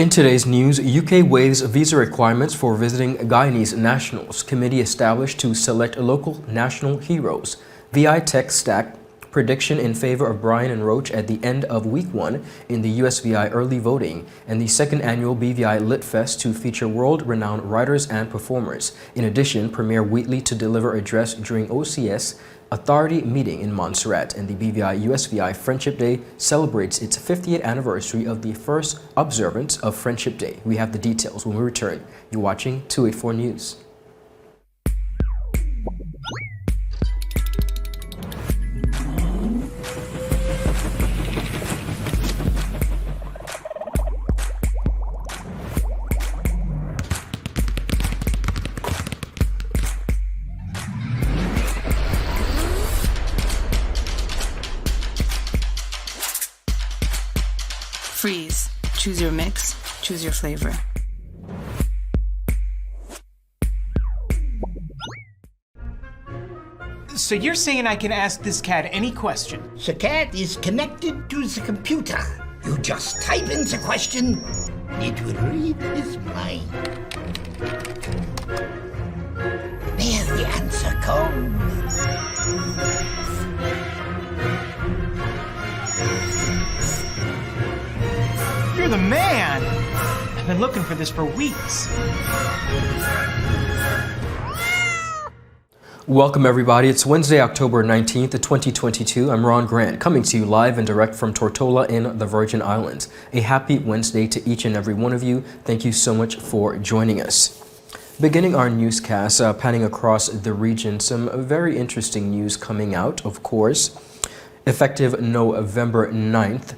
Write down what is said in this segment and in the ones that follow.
In today's news, UK waives visa requirements for visiting Guyanese nationals. Committee established to select local national heroes. VI tech stack prediction in favor of Byran-Roach at the end of week 1 in the USVI early voting, and the second annual BVI Lit Fest to feature world-renowned writers and performers. In addition, Premier Wheatley to deliver address during OECS Authority meeting in Montserrat, and the BVI USVI Friendship Day celebrates its 50th anniversary of the first observance of Friendship Day. We have the details when we return. You're watching 284 News. Freeze. Choose your mix. Choose your flavor. So you're saying I can ask this cat any question? The cat is connected to the computer. You just type in the question, it will read his mind. There's the answer code. You're the man! I've been looking for this for weeks. Welcome everybody. It's Wednesday, October 19th, 2022. I'm Ron Grant, coming to you live and direct from Tortola in the Virgin Islands. A happy Wednesday to each and every one of you. Thank you so much for joining us. Beginning our newscast, panning across the region, some very interesting news coming out, of course. Effective November 9th,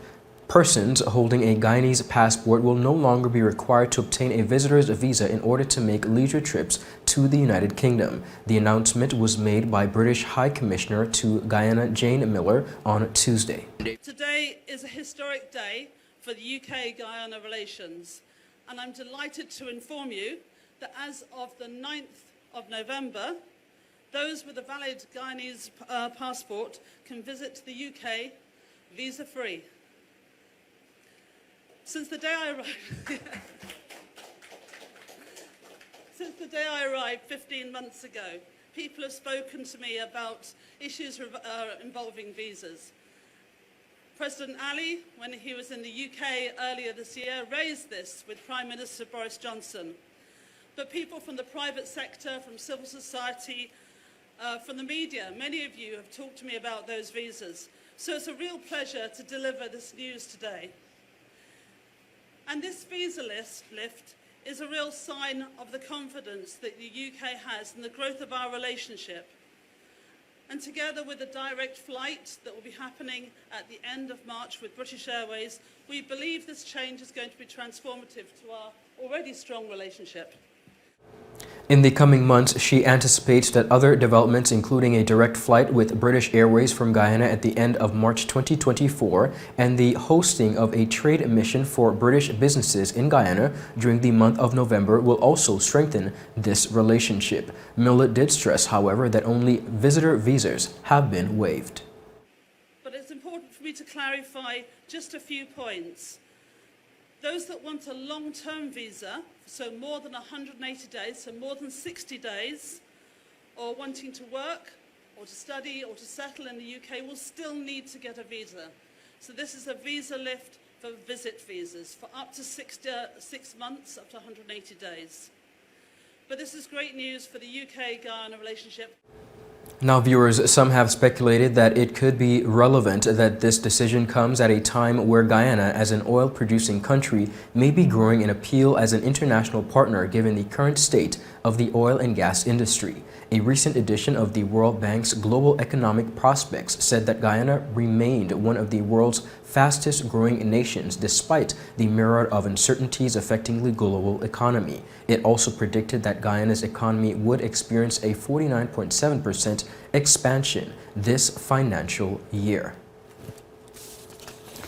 persons holding a Guyanese passport will no longer be required to obtain a visitor's visa in order to make leisure trips to the United Kingdom. The announcement was made by British High Commissioner to Guyana Jane Miller on Tuesday. Today is a historic day for the UK-Guyana relations, and I'm delighted to inform you that as of the 9th of November, those with a valid Guyanese passport can visit the UK visa-free. Since the day I arrived 15 months ago, people have spoken to me about issues involving visas. President Ali, when he was in the UK earlier this year, raised this with Prime Minister Boris Johnson. But people from the private sector, from civil society, from the media, many of you have talked to me about those visas. So it's a real pleasure to deliver this news today. And this visa lift is a real sign of the confidence that the UK has in the growth of our relationship. And together with a direct flight that will be happening at the end of March with British Airways, we believe this change is going to be transformative to our already strong relationship. In the coming months, she anticipates that other developments, including a direct flight with British Airways from Guyana at the end of March 2024 and the hosting of a trade mission for British businesses in Guyana during the month of November, will also strengthen this relationship. Miller did stress, however, that only visitor visas have been waived. But it's important for me to clarify just a few points. Those that want a long-term visa, so more than 180 days, so more than 60 days, or wanting to work or to study or to settle in the UK will still need to get a visa. So this is a visa lift for visit visas for up to 6 months, up to 180 days. But this is great news for the UK-Guyana relationship. Now, viewers, some have speculated that it could be relevant that this decision comes at a time where Guyana, as an oil-producing country, may be growing in appeal as an international partner given the current state of the oil and gas industry. A recent edition of the World Bank's Global Economic Prospects said that Guyana remained one of the world's fastest-growing nations despite the myriad of uncertainties affecting the global economy. It also predicted that Guyana's economy would experience a 49.7% expansion this financial year.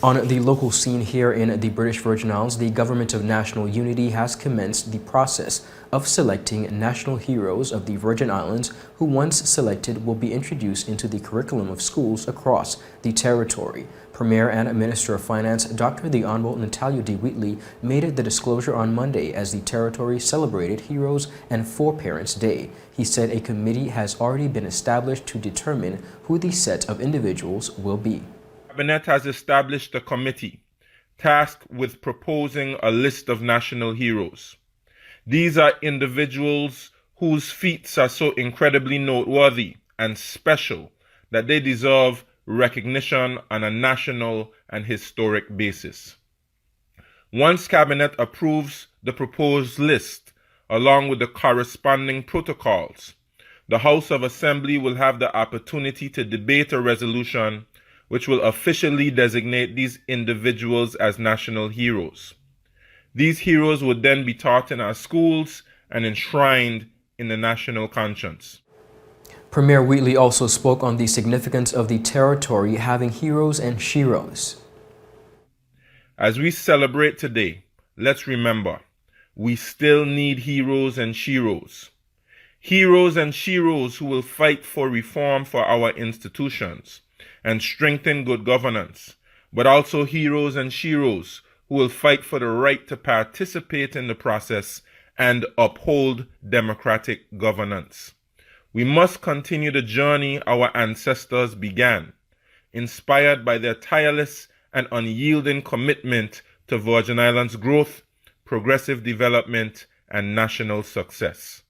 On the local scene here in the British Virgin Islands, the Government of National Unity has commenced the process of selecting national heroes of the Virgin Islands who, once selected, will be introduced into the curriculum of schools across the territory. Premier and Minister of Finance Dr. the Honorable Natalia D. Wheatley made the disclosure on Monday as the territory celebrated Heroes and Foreparents Day. He said a committee has already been established to determine who the set of individuals will be. The Cabinet has established a committee tasked with proposing a list of national heroes. These are individuals whose feats are so incredibly noteworthy and special that they deserve recognition on a national and historic basis. Once Cabinet approves the proposed list, along with the corresponding protocols, the House of Assembly will have the opportunity to debate a resolution which will officially designate these individuals as national heroes. These heroes would then be taught in our schools and enshrined in the national conscience. Premier Wheatley also spoke on the significance of the territory having heroes and sheroes. As we celebrate today, let's remember, we still need heroes and sheroes. Heroes and sheroes who will fight for reform for our institutions and strengthen good governance, but also heroes and sheroes who will fight for the right to participate in the process and uphold democratic governance. We must continue the journey our ancestors began, inspired by their tireless and unyielding commitment to Virgin Islands growth, progressive development, and national success.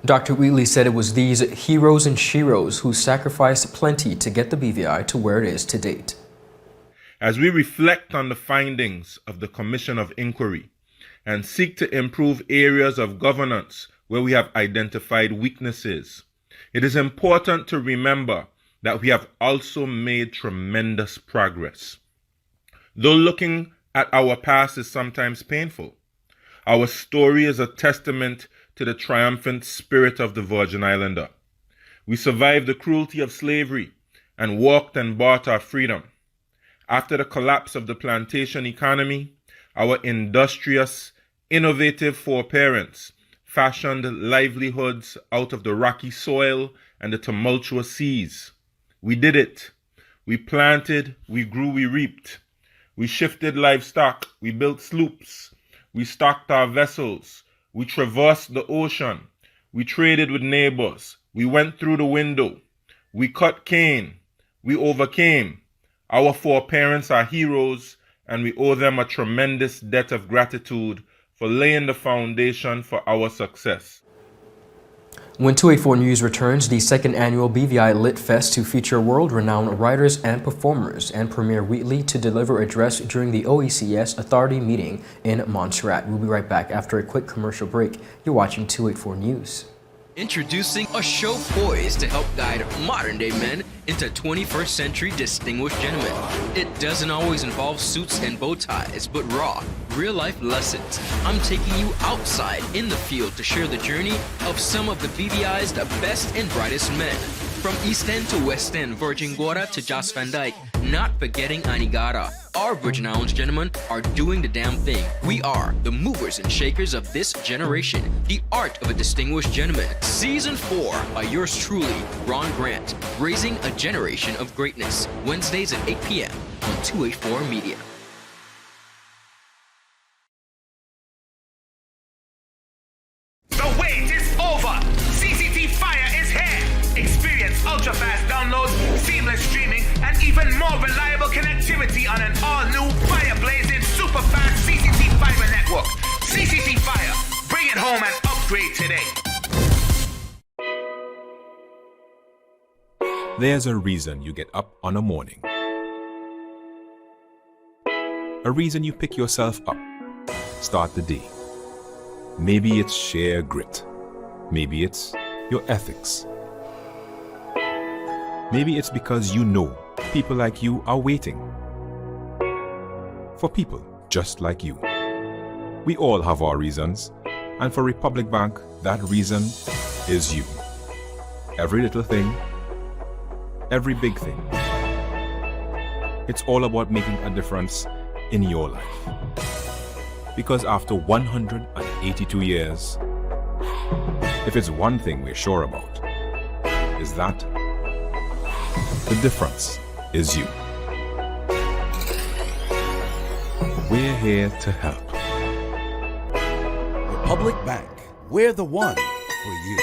Dr. Wheatley said it was these heroes and sheroes who sacrificed plenty to get the BVI to where it is to date. As we reflect on the findings of the Commission of Inquiry and seek to improve areas of governance where we have identified weaknesses, it is important to remember that we have also made tremendous progress. Though looking at our past is sometimes painful, our story is a testament to the triumphant spirit of the Virgin Islander. We survived the cruelty of slavery and walked and bought our freedom. After the collapse of the plantation economy, our industrious, innovative foreparents fashioned livelihoods out of the rocky soil and the tumultuous seas. We did it. We planted, we grew, we reaped. We shifted livestock, we built sloops. We stocked our vessels. We traversed the ocean. We traded with neighbors. We went through the window. We cut cane. We overcame. Our foreparents are heroes, and we owe them a tremendous debt of gratitude for laying the foundation for our success. When 284 News returns, the second annual BVI Lit Fest to feature world-renowned writers and performers, and Premier Wheatley to deliver an address during the OECS Authority meeting in Montserrat. We'll be right back after a quick commercial break. You're watching 284 News. Introducing a show poised to help guide modern-day men into 21st century distinguished gentlemen. It doesn't always involve suits and bow ties, but raw, real-life lessons. I'm taking you outside in the field to share the journey of some of the BVI's the best and brightest men. From East End to West End, Virgin Gorda to Jos Van Dyke, not forgetting Anegada. Our Virgin Islands gentlemen are doing the damn thing. We are the movers and shakers of this generation. The Art of a Distinguished Gentleman. Season 4 by yours truly, Ron Grant. Raising a generation of greatness. Wednesdays at 8 p.m. on 284 Media. The wait is over! CCT Fire is here! Experience ultra-fast downloads, seamless streaming, and even more reliable connectivity on an all-new fire-blazing super-fast CCT Fiber network. CCT Fire, bring it home and upgrade today. There's a reason you get up on a morning. A reason you pick yourself up, start the day. Maybe it's sheer grit. Maybe it's your ethics. Maybe it's because you know people like you are waiting for people just like you. We all have our reasons, and for Republic Bank, that reason is you. Every little thing, every big thing. It's all about making a difference in your life. Because after 182 years, if it's one thing we're sure about, is that the difference is you. We're here to help. Republic Bank, we're the one for you.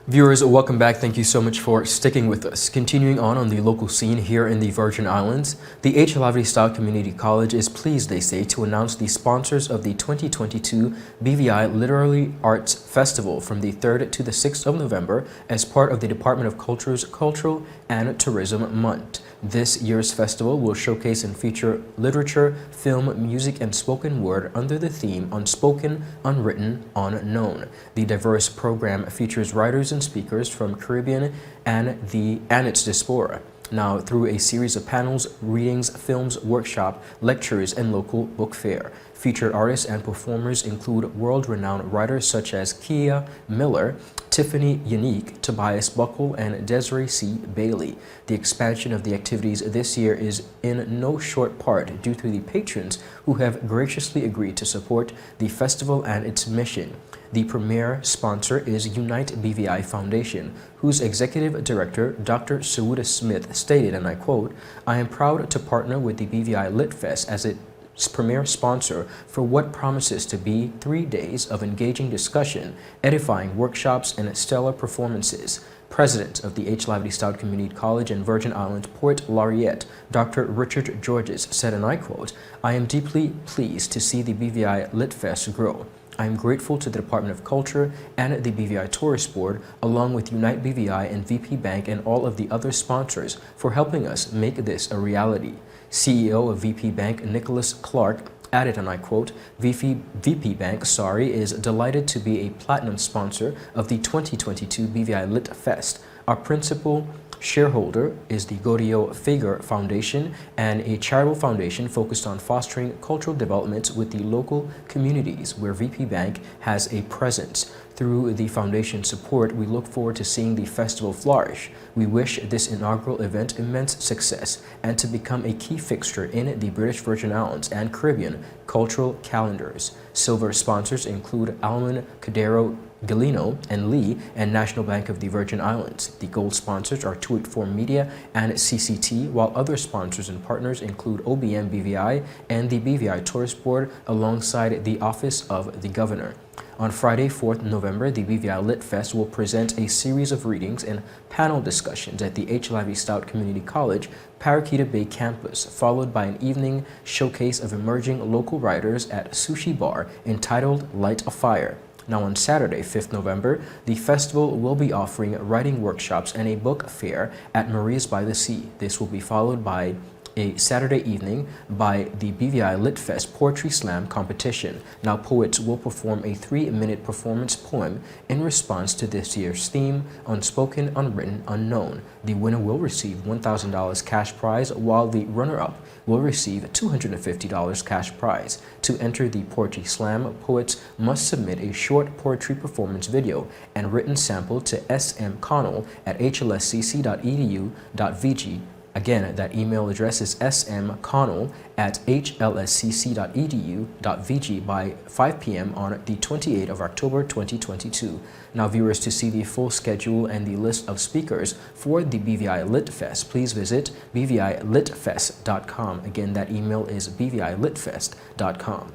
Viewers, welcome back. Thank you so much for sticking with us. Continuing on the local scene here in the Virgin Islands, the H. Lavely Style Community College is pleased, they say, to announce the sponsors of the 2022 BVI Literary Arts Festival from the 3rd to the 6th of November as part of the Department of Culture's Cultural and Tourism Month. This year's festival will showcase and feature literature, film, music, and spoken word under the theme Unspoken, Unwritten, Unknown. The diverse program features writers and speakers from Caribbean and its diaspora. Now, through a series of panels, readings, films, workshop, lectures, and local book fair. Featured artists and performers include world-renowned writers such as Kia Miller, Tiffany Unique, Tobias Buckle, and Desiree C. Bailey. The expansion of the activities this year is in no short part due to the patrons who have graciously agreed to support the festival and its mission. The premier sponsor is Unite BVI Foundation, whose executive director, Dr. Sawuda Smith, stated, and I quote, "I am proud to partner with the BVI Lit Fest as its premier sponsor for what promises to be 3 days of engaging discussion, edifying workshops, and stellar performances." President of the H. Lavely Style Community College and Virgin Islands Port Laureate, Dr. Richard Georges, said, and I quote, "I am deeply pleased to see the BVI Lit Fest grow. I am grateful to the Department of Culture and the BVI Tourist Board, along with Unite BVI and VP Bank and all of the other sponsors for helping us make this a reality." CEO of VP Bank, Nicholas Clark, added, and I quote, VP Bank, is delighted to be a platinum sponsor of the 2022 BVI Lit Fest. Our principal shareholder is the Godio Fager Foundation, and a charitable foundation focused on fostering cultural development with the local communities where VP Bank has a presence. Through the foundation support, we look forward to seeing the festival flourish. We wish this inaugural event immense success and to become a key fixture in the British Virgin Islands and Caribbean cultural calendars. Silver sponsors include Alman Cadero Galino and Lee and National Bank of the Virgin Islands. The gold sponsors are 284 Media and CCT, while other sponsors and partners include OBM BVI and the BVI Tourist Board alongside the Office of the Governor. On Friday, 4th November, the BVI Lit Fest will present a series of readings and panel discussions at the H. Lavely Style Community College, Paraquita Bay campus, followed by an evening showcase of emerging local writers at Sushi Bar entitled Light a Fire. Now on Saturday, 5th November, the festival will be offering writing workshops and a book fair at Maria's by the Sea. This will be followed by a Saturday evening by the BVI Lit Fest Poetry Slam competition. Now poets will perform a 3-minute performance poem in response to this year's theme, Unspoken, Unwritten, Unknown. The winner will receive $1,000 cash prize, while the runner-up will receive $250 cash prize. To enter the Poetry Slam, poets must submit a short poetry performance video and written sample to smconnell@hlscc.edu.vg. Again, that email address is smconnell@hlscc.edu.vg by 5 p.m. on the 28th of October 2022. Now, viewers, to see the full schedule and the list of speakers for the BVI Lit Fest, please visit bvilitfest.com. Again, that email is bvilitfest.com.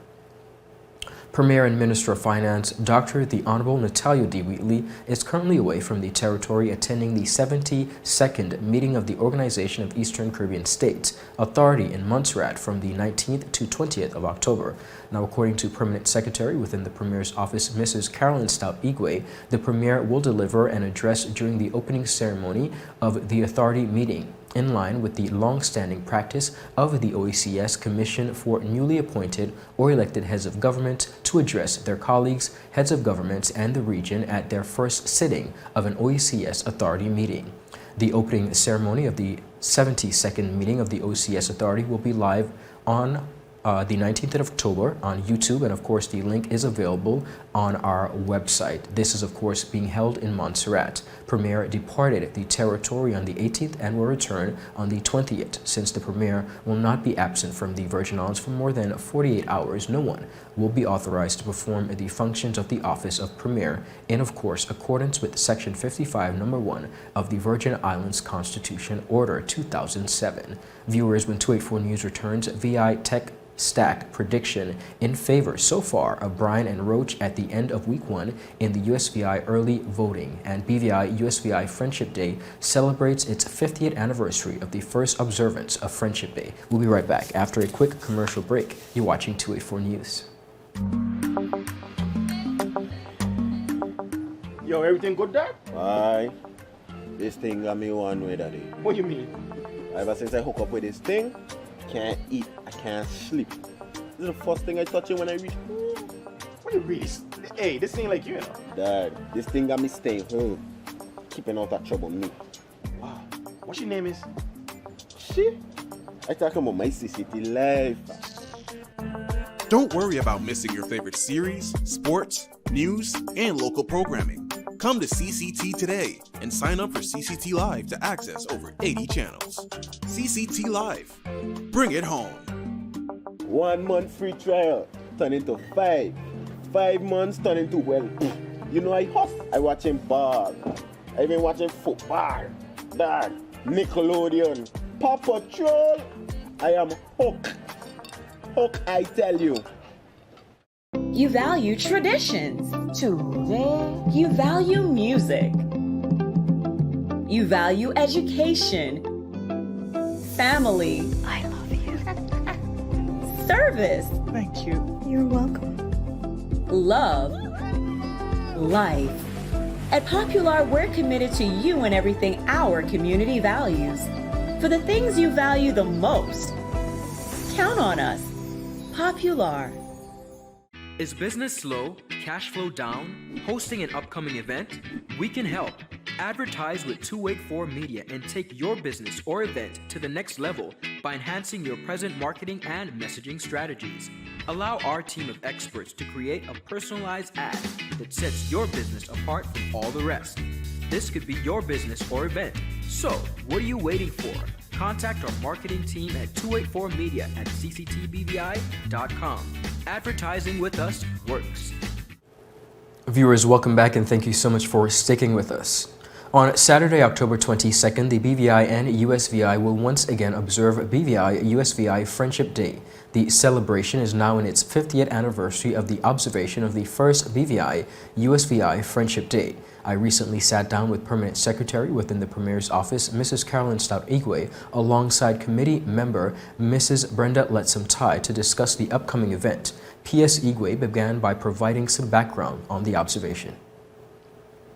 Premier and Minister of Finance, Dr. the Honorable Natalia D. Wheatley, is currently away from the territory attending the 72nd meeting of the Organization of Eastern Caribbean States Authority in Montserrat from the 19th to 20th of October. Now, according to Permanent Secretary within the Premier's office, Mrs. Carolyn Stout Igwe, the Premier will deliver an address during the opening ceremony of the Authority meeting, in line with the long-standing practice of the OECS Commission for newly appointed or elected heads of government to address their colleagues, heads of governments, and the region at their first sitting of an OECS Authority meeting. The opening ceremony of the 72nd meeting of the OECS Authority will be live on the 19th of October on YouTube, and of course the link is available on our website. This is of course being held in Montserrat. Premier departed the territory on the 18th and will return on the 20th. Since the Premier will not be absent from the Virgin Islands for more than 48 hours, no one will be authorized to perform the functions of the office of Premier in, of course, accordance with Section 55, Number 1 of the Virgin Islands Constitution Order 2007. Viewers, when 284 News returns, VI Tech Stack prediction in favor so far of Byran-Roach at the end of week 1 in the USVI early voting, and BVI USVI Friendship Day celebrates its 50th anniversary of the first observance of Friendship Day. We'll be right back after a quick commercial break. You're watching 284 News. Yo, everything good, Dad? Aye. This thing got me one way, Daddy. What do you mean? Ever since I hook up with this thing, can't eat, I can't sleep. This is the first thing I touch it when I reach home. What do you read? Hey, this ain't like you, know. Dad, this thing got me staying home, keeping out that trouble me. Wow. What your name is? Shit. I talking about my CCT life. Don't worry about missing your favorite series, sports, news, and local programming. Come to CCT today and sign up for CCT Live to access over 80 channels. CCT Live. Bring it home. 1 month free trial turn into 5. 5 months turn into, well, you know I hustle. I watching ball. I been watching football. Dad, Nickelodeon, Paw Patrol. I am hooked. Hook, I tell you. You value traditions. Today, you value music. You value education. Family. I love you. Service. Thank you. You're welcome. Love. Life. At Popular, we're committed to you and everything our community values. For the things you value the most, count on us. Popular. Is business slow, cash flow down, hosting an upcoming event? We can help. Advertise with 284 Media and take your business or event to the next level by enhancing your present marketing and messaging strategies. Allow our team of experts to create a personalized ad that sets your business apart from all the rest. This could be your business or event. So, what are you waiting for? Contact our marketing team at 284media at cctbvi.com. Advertising with us works. Viewers, welcome back and thank you so much for sticking with us. On Saturday, October 22nd, the BVI and USVI will once again observe BVI USVI Friendship Day. The celebration is now in its 50th anniversary of the observation of the first BVI USVI Friendship Day. I recently sat down with Permanent Secretary within the Premier's office, Mrs. Carolyn Stout-Igwe, alongside committee member Mrs. Brenda Letsom-Tai to discuss the upcoming event. P.S. Igwe began by providing some background on the observation.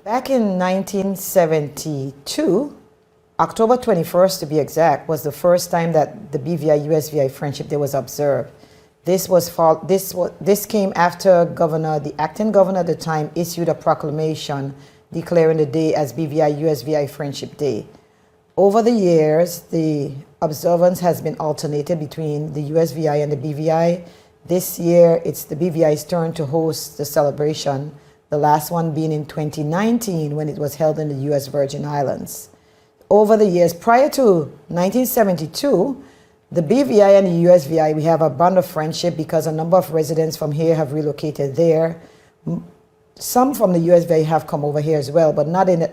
Back in 1972, October 21st to be exact, was the first time that the BVI USVI Friendship Day was observed. This came after the acting governor at the time issued a proclamation declaring the day as BVI USVI Friendship Day. Over the years, the observance has been alternated between the USVI and the BVI. This year, it's the BVI's turn to host the celebration, the last one being in 2019 when it was held in the US Virgin Islands. Over the years, prior to 1972, the BVI and the USVI, we have a bond of friendship because a number of residents from here have relocated there. Some from the USVI have come over here as well, but not in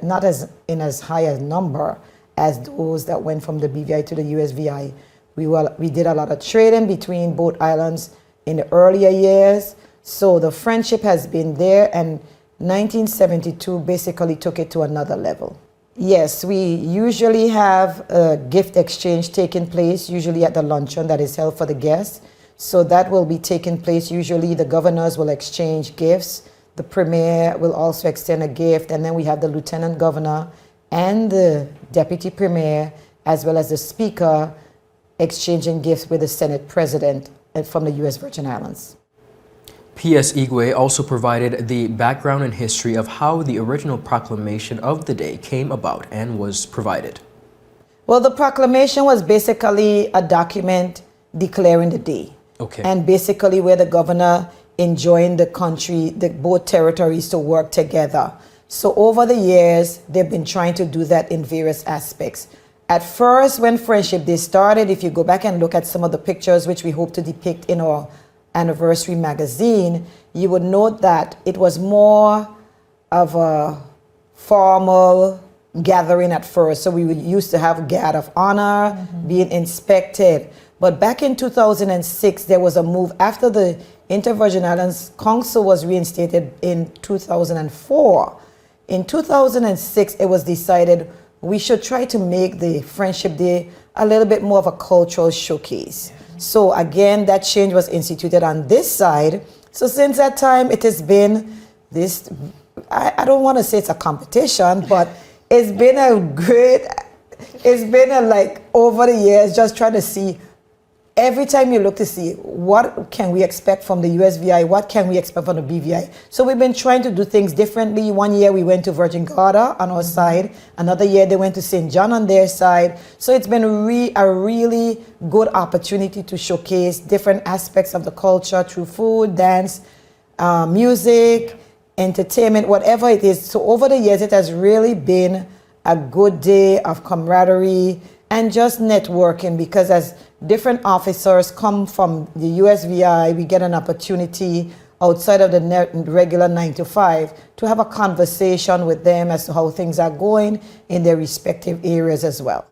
as high a number as those that went from the BVI to the USVI. We did a lot of trading between both islands in the earlier years, so the friendship has been there, and 1972 basically took it to another level. Yes, we usually have a gift exchange taking place, usually at the luncheon that is held for the guests. So that will be taking place. Usually the governors will exchange gifts. The premier will also extend a gift. And then we have the lieutenant governor and the deputy premier, as well as the speaker, exchanging gifts with the Senate president from the U.S. Virgin Islands. P.S. Igwe also provided the background and history of how the original proclamation of the day came about and was provided. Well, the proclamation was basically a document declaring the day. Okay. And basically where the governor enjoined the country, both territories to work together. So over the years, they've been trying to do that in various aspects. At first, when Friendship Day started, if you go back and look at some of the pictures which we hope to depict in our anniversary magazine, you would note that it was more of a formal gathering at first. So we used to have guard of honor being inspected. But back in 2006, there was a move after the Inter-Virgin Islands Council was reinstated in 2004. In 2006, it was decided we should try to make the Friendship Day a little bit more of a cultural showcase. So again, that change was instituted on this side. So since that time, it has been this, I don't want to say it's a competition, but it's been a great, like over the years, just trying to see, every time you look to see what can we expect from the USVI, what can we expect from the BVI. So we've been trying to do things differently. One year we went to Virgin Gorda on our side. Another year they went to St. John on their side. So it's been a really good opportunity to showcase different aspects of the culture through food, dance, music, entertainment, whatever it is. So over the years, it has really been a good day of camaraderie and just networking, because as different officers come from the USVI, we get an opportunity outside of the regular 9 to 5 to have a conversation with them as to how things are going in their respective areas as well.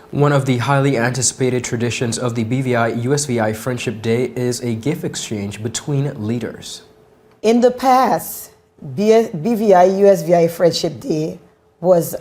One of the highly anticipated traditions of the BVI USVI Friendship Day is a gift exchange between leaders. In the past, BVI USVI Friendship Day was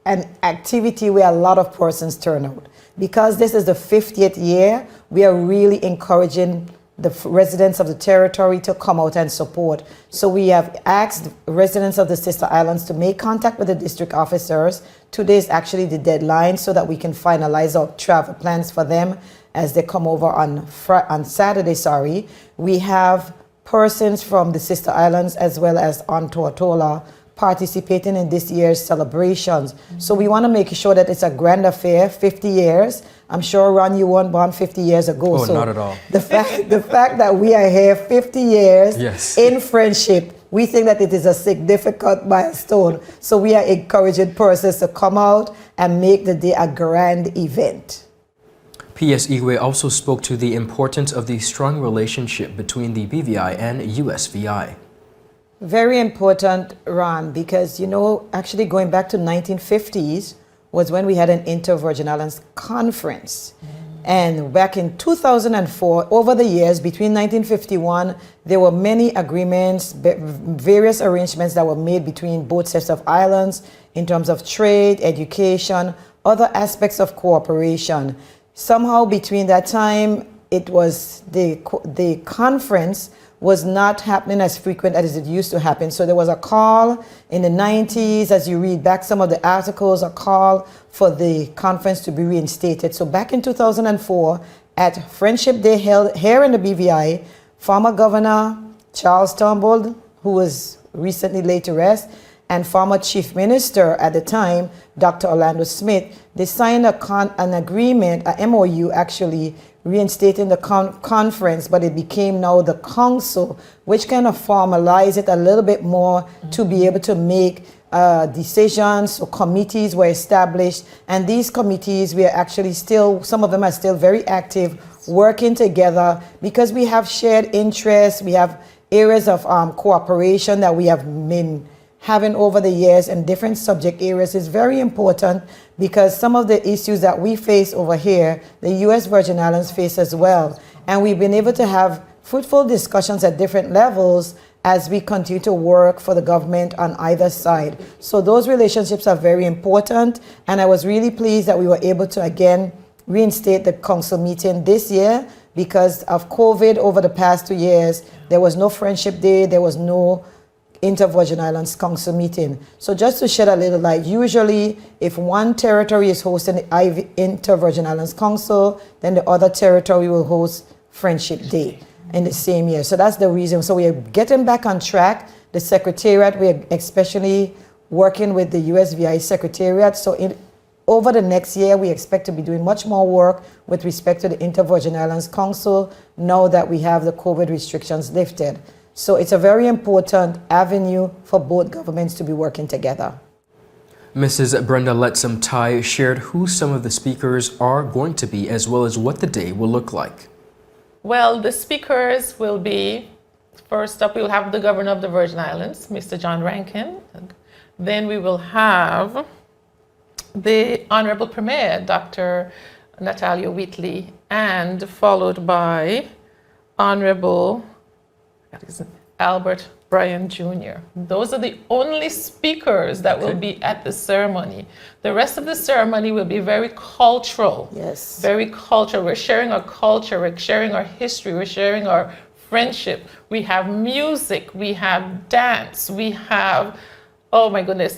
an activity where a lot of persons turn out. Because this is the 50th year, we are really encouraging the residents of the territory to come out and support. So we have asked residents of the sister islands to make contact with the district officers. Today is actually the deadline so that we can finalize our travel plans for them as they come over on Saturday. We have persons from the sister islands as well as on Tortola participating in this year's celebrations. So we want to make sure that it's a grand affair, 50 years. I'm sure, Ron, you weren't born 50 years ago. Oh, so not at all. The fact that we are here 50 years in friendship, we think that it is a significant milestone. So we are encouraging persons to come out and make the day a grand event. P.S. Igwe also spoke to the importance of the strong relationship between the BVI and USVI. Very important, Ron, because, you know, actually going back to 1950s was when we had an Inter-Virgin Islands conference. And back in 2004, over the years, between 1951, there were many agreements, various arrangements that were made between both sets of islands in terms of trade, education, other aspects of cooperation. Somehow between that time, it was the conference was not happening as frequent as it used to happen. So there was a call in the 90s, as you read back some of the articles, a call for the conference to be reinstated. So back in 2004, at Friendship Day held here in the BVI, former Governor Charles Turnbull, who was recently laid to rest, and former Chief Minister at the time, Dr. Orlando Smith, they signed an agreement, a MOU actually, reinstating the conference, but it became now the council, which kind of formalized it a little bit more to be able to make decisions. So committees were established, and these committees, we are actually still, some of them are still very active, working together because we have shared interests, we have areas of cooperation that we have been having over the years in different subject areas. Is very important because some of the issues that we face over here, the U.S. Virgin Islands face as well. And we've been able to have fruitful discussions at different levels as we continue to work for the government on either side. So those relationships are very important. And I was really pleased that we were able to, again, reinstate the council meeting this year because of COVID over the past 2 years. There was no Friendship Day, there was no Inter-Virgin Islands Council meeting. So just to shed a little light, usually if one territory is hosting the Inter-Virgin Islands Council, then the other territory will host Friendship Day in the same year. So that's the reason. So we are getting back on track. The Secretariat, we are especially working with the USVI Secretariat. So over the next year, we expect to be doing much more work with respect to the Inter-Virgin Islands Council now that we have the COVID restrictions lifted. So it's a very important avenue for both governments to be working together. Mrs. Brenda Letsam Tai shared who some of the speakers are going to be, as well as what the day will look like. Well, the speakers will be, first up, we'll have the Governor of the Virgin Islands, Mr. John Rankin. Then we will have the Honorable Premier, Dr. Natalia Wheatley, and followed by Honorable Albert Bryan Jr. Those are the only speakers that will be at the ceremony. The rest of the ceremony will be very cultural. Yes. Very cultural. We're sharing our culture, we're sharing our history, we're sharing our friendship. We have music, we have dance, we have, oh my goodness,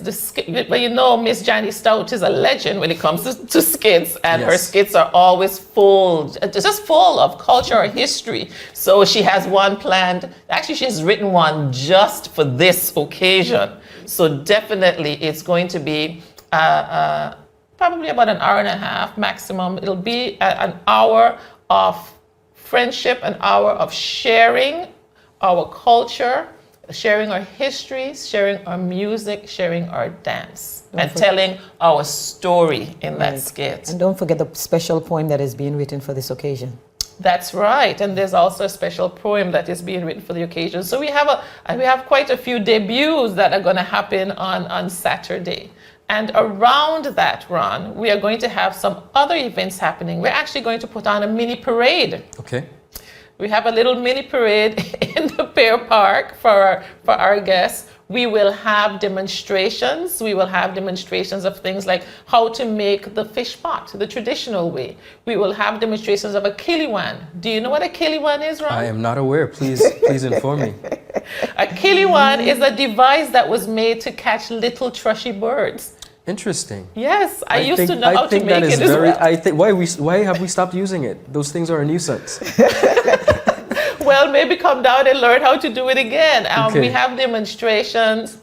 but you know, Miss Janie Stout is a legend when it comes to skits, and her skits are always just full of culture or history. So she has one planned, actually she's written one just for this occasion. So definitely it's going to be probably about an hour and a half maximum. It'll be an hour of friendship, an hour of sharing our culture, sharing our history, sharing our music, sharing our dance, and telling our story in that skit. And don't forget the special poem that is being written for this occasion. That's right, and there's also a special poem that is being written for the occasion. So we have quite a few debuts that are going to happen on Saturday. And around that, Ron, we are going to have some other events happening. We're actually going to put on a mini parade. Okay. We have a little mini parade in the Pear Park for our guests. We will have demonstrations. We will have demonstrations of things like how to make the fish pot, the traditional way. We will have demonstrations of a kiliwan. Do you know what a kiliwan is, Ron? I am not aware. Please inform me. A kiliwan is a device that was made to catch little trushy birds. Interesting. Yes, I used to know how to make it as well. I think why have we stopped using it? Those things are a nuisance. Well, maybe come down and learn how to do it again. We have demonstrations.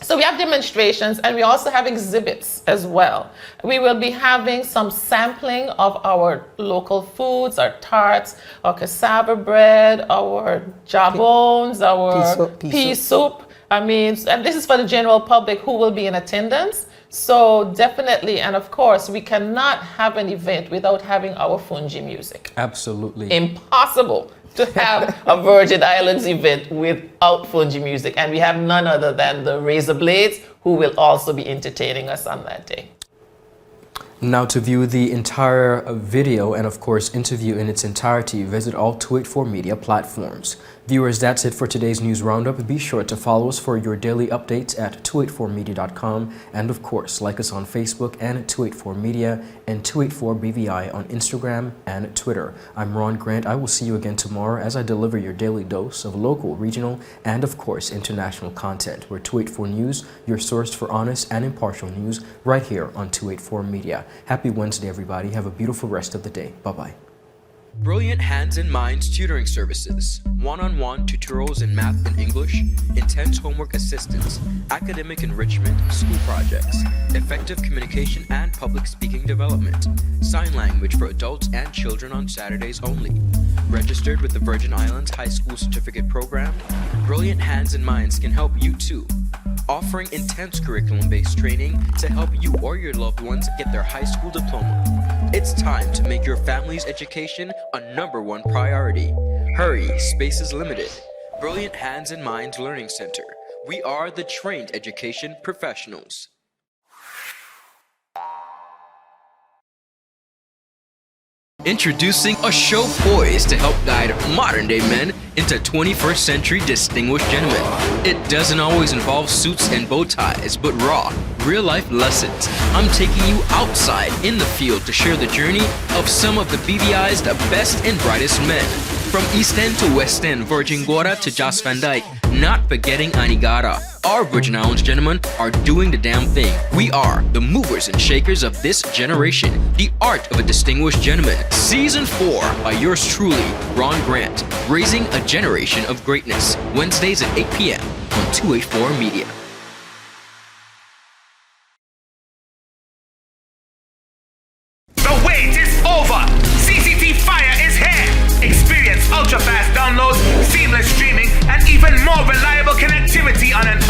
So we have demonstrations, and we also have exhibits as well. We will be having some sampling of our local foods, our tarts, our cassava bread, our jabons, our pea soup. I mean, and this is for the general public who will be in attendance. So definitely, and of course, we cannot have an event without having our Fungi music. Absolutely. Impossible to have a Virgin Islands event without Fungi music. And we have none other than the Razor Blades, who will also be entertaining us on that day. Now, to view the entire video and of course interview in its entirety, visit all 284 media platforms. Viewers, that's it for today's news roundup. Be sure to follow us for your daily updates at 284media.com, and of course like us on Facebook and 284 Media and 284 BVI on Instagram and Twitter. I'm Ron Grant. I will see you again tomorrow as I deliver your daily dose of local, regional, and of course international content. We're 284 News, your source for honest and impartial news, right here on 284 Media. Happy Wednesday, everybody. Have a beautiful rest of the day. Bye-bye. Brilliant Hands and Minds tutoring services, one-on-one tutorials in math and English, intense homework assistance, academic enrichment, school projects, effective communication and public speaking development, sign language for adults and children on Saturdays only. Registered with the Virgin Islands High School Certificate Program, Brilliant Hands and Minds can help you too. Offering intense curriculum-based training to help you or your loved ones get their high school diploma. It's time to make your family's education a #1 priority. Hurry, space is limited. Brilliant Hands and Minds Learning Center. We are the trained education professionals. Introducing a show poised to help guide modern-day men into 21st century distinguished gentlemen. It doesn't always involve suits and bow ties, but raw, real-life lessons. I'm taking you outside in the field to share the journey of some of the BVI's the best and brightest men. From East End to West End, Virgin Gorda to Jos Van Dyke, not forgetting Anigada. Our Virgin Islands gentlemen are doing the damn thing. We are the movers and shakers of this generation. The Art of a Distinguished Gentleman. Season 4 by yours truly, Ron Grant. Raising a generation of greatness. Wednesdays at 8 p.m. on 284 Media. connectivity on an